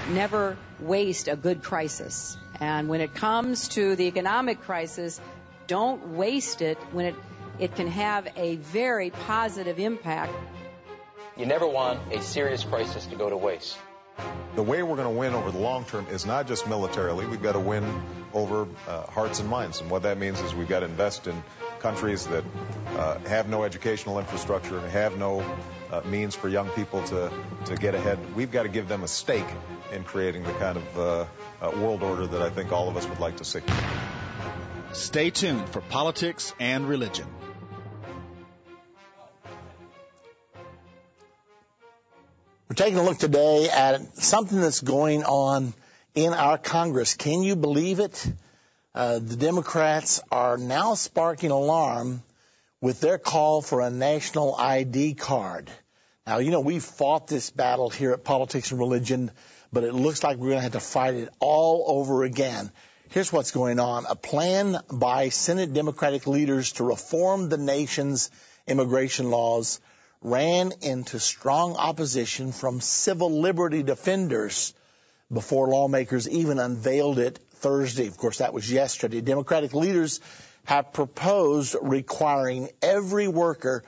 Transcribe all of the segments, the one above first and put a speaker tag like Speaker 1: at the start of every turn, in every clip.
Speaker 1: Never waste a good crisis. And when it comes to the economic crisis, don't waste it when it can have a very positive impact.
Speaker 2: You never want a serious crisis to go to waste.
Speaker 3: The way we're going to win over the long term is not just militarily. We've got to win over hearts and minds. And what that means is we've got to invest in countries that have no educational infrastructure, have no means for young people to get ahead. We've got to give them a stake in creating the kind of world order that I think all of us would like to see.
Speaker 4: Stay tuned for politics and religion.
Speaker 5: We're taking a look today at something that's going on in our Congress. Can you believe it? The Democrats are now sparking alarm with their call for a national ID card. Now, you know, we've fought this battle here at Politics and Religion, but it looks like we're going to have to fight it all over again. Here's what's going on. A plan by Senate Democratic leaders to reform the nation's immigration laws ran into strong opposition from civil liberty defenders before lawmakers even unveiled it Thursday. Of course, that was yesterday. Democratic leaders have proposed requiring every worker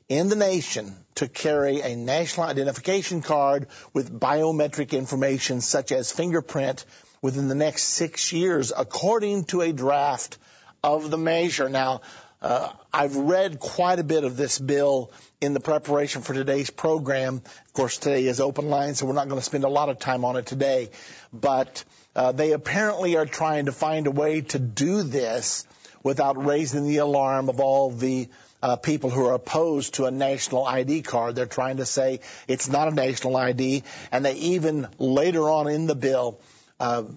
Speaker 5: in the nation to carry a national identification card with biometric information such as fingerprint within the next 6 years, according to a draft of the measure. Now, I've read quite a bit of this bill in the preparation for today's program. Of course, today is open line, so we're not going to spend a lot of time on it today. But they apparently are trying to find a way to do this without raising the alarm of all the people who are opposed to a national ID card. They're trying to say it's not a national ID, and they even later on in the bill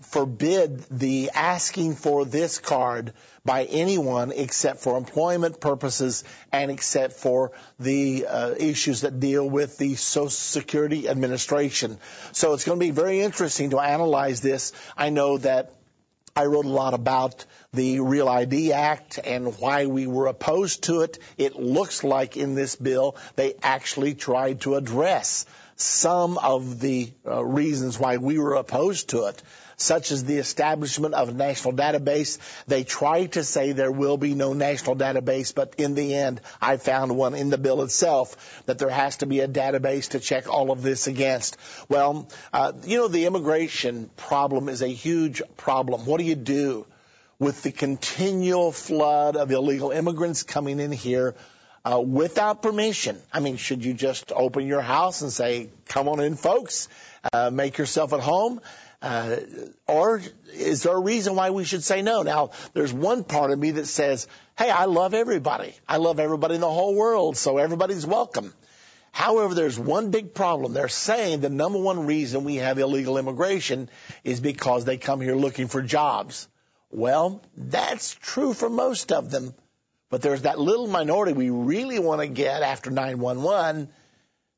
Speaker 5: forbid the asking for this card by anyone except for employment purposes and except for the issues that deal with the Social Security Administration. So it's going to be very interesting to analyze this. I know that I wrote a lot about the Real ID Act and why we were opposed to it. It looks like in this bill they actually tried to address some of the reasons why we were opposed to it, such as the establishment of a national database. They try to say there will be no national database, but in the end, I found one in the bill itself that there has to be a database to check all of this against. Well, you know, the immigration problem is a huge problem. What do you do with the continual flood of illegal immigrants coming in here without permission? I mean, should you just open your house and say, come on in, folks, make yourself at home? Or is there a reason why we should say no? Now, there's one part of me that says, hey, I love everybody. I love everybody in the whole world, so everybody's welcome. However, there's one big problem. They're saying the number one reason we have illegal immigration is because they come here looking for jobs. Well, that's true for most of them. But there's that little minority we really want to get after 9/11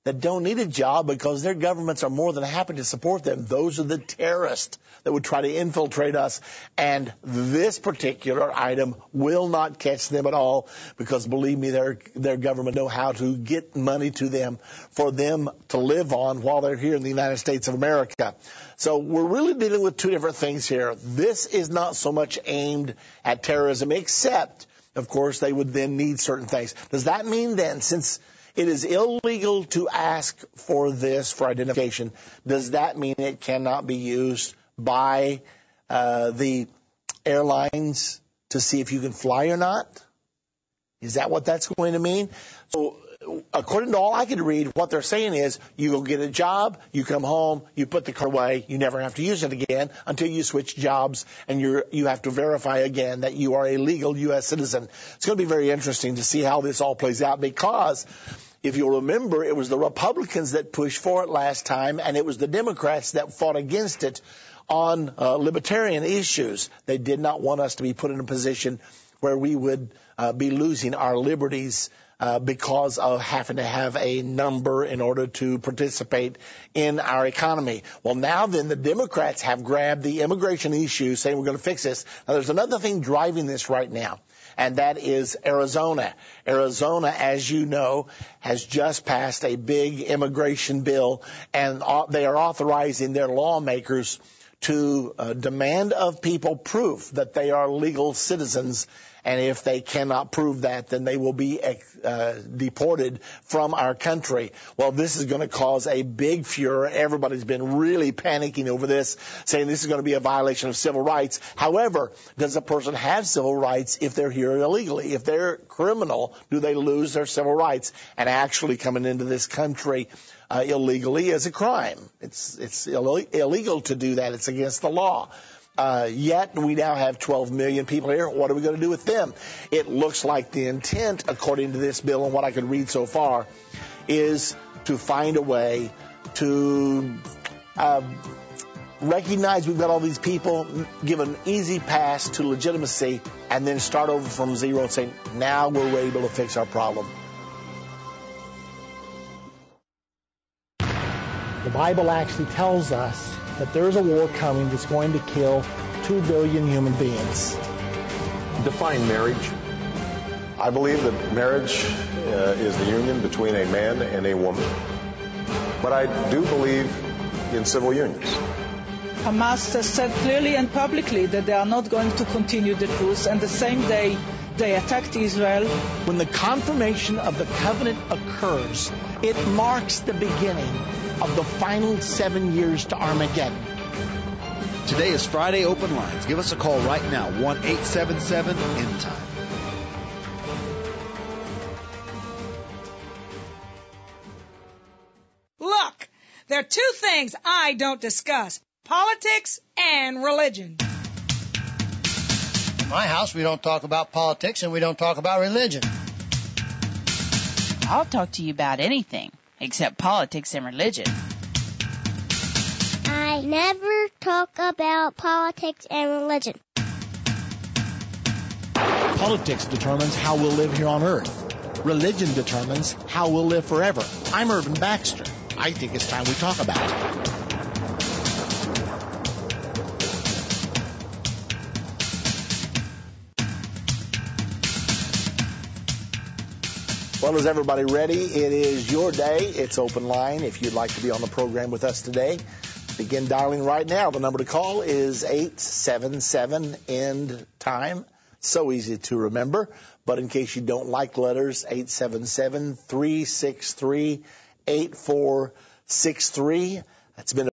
Speaker 5: that don't need a job because their governments are more than happy to support them. Those are the terrorists that would try to infiltrate us. And this particular item will not catch them at all because, believe me, their government know how to get money to them for them to live on while they're here in the United States of America. So we're really dealing with two different things here. This is not so much aimed at terrorism, except, of course, they would then need certain things. Does that mean then, since it is illegal to ask for this for identification, does that mean it cannot be used by the airlines to see if you can fly or not? Is that what that's going to mean? So according to all I could read, what they're saying is you go get a job, you come home, you put the card away, you never have to use it again until you switch jobs, and you have to verify again that you are a legal U.S. citizen. It's going to be very interesting to see how this all plays out because, if you'll remember, it was the Republicans that pushed for it last time, and it was the Democrats that fought against it on libertarian issues. They did not want us to be put in a position where we would be losing our liberties because of having to have a number in order to participate in our economy. Well, now then the Democrats have grabbed the immigration issue, saying we're going to fix this. Now, there's another thing driving this right now, and that is Arizona. Arizona, as you know, has just passed a big immigration bill, and they are authorizing their lawmakers to demand of people proof that they are legal citizens. And if they cannot prove that, then they will be deported from our country. Well, this is going to cause a big furor. Everybody's been really panicking over this, saying this is going to be a violation of civil rights. However, does a person have civil rights if they're here illegally? If they're criminal, do they lose their civil rights? And actually coming into this country illegally is a crime. It's illegal to do that. It's against the law. Yet we now have 12 million people here. What are we going to do with them? It looks like the intent, according to this bill and what I could read so far, is to find a way to recognize we've got all these people, give an easy pass to legitimacy, and then start over from zero and say, now we're able to fix our problem. The Bible actually tells us that there is a war coming that's going to kill 2 billion human beings.
Speaker 3: Define marriage. I believe that marriage is the union between a man and a woman. But I do believe in civil unions.
Speaker 6: Hamas has said clearly and publicly that they are not going to continue the truce, and the same day they attacked Israel.
Speaker 5: When the confirmation of the covenant occurs, it marks the beginning of the final 7 years to Armageddon.
Speaker 4: Today is Friday Open Lines. Give us a call right now, 1-877-ENDTIME.
Speaker 7: Look, there are two things I don't discuss: politics and religion.
Speaker 8: In my house, we don't talk about politics and we don't talk about religion.
Speaker 9: I'll talk to you about anything except politics and religion.
Speaker 10: I never talk about politics and religion.
Speaker 5: Politics determines how we'll live here on earth. Religion determines how we'll live forever. I'm Irvin Baxter. I think it's time we talk about it. Well, is everybody ready? It is your day. It's Open Line. If you'd like to be on the program with us today, begin dialing right now. The number to call is 877-END-TIME. So easy to remember. But in case you don't like letters, 877-363-8463. That's been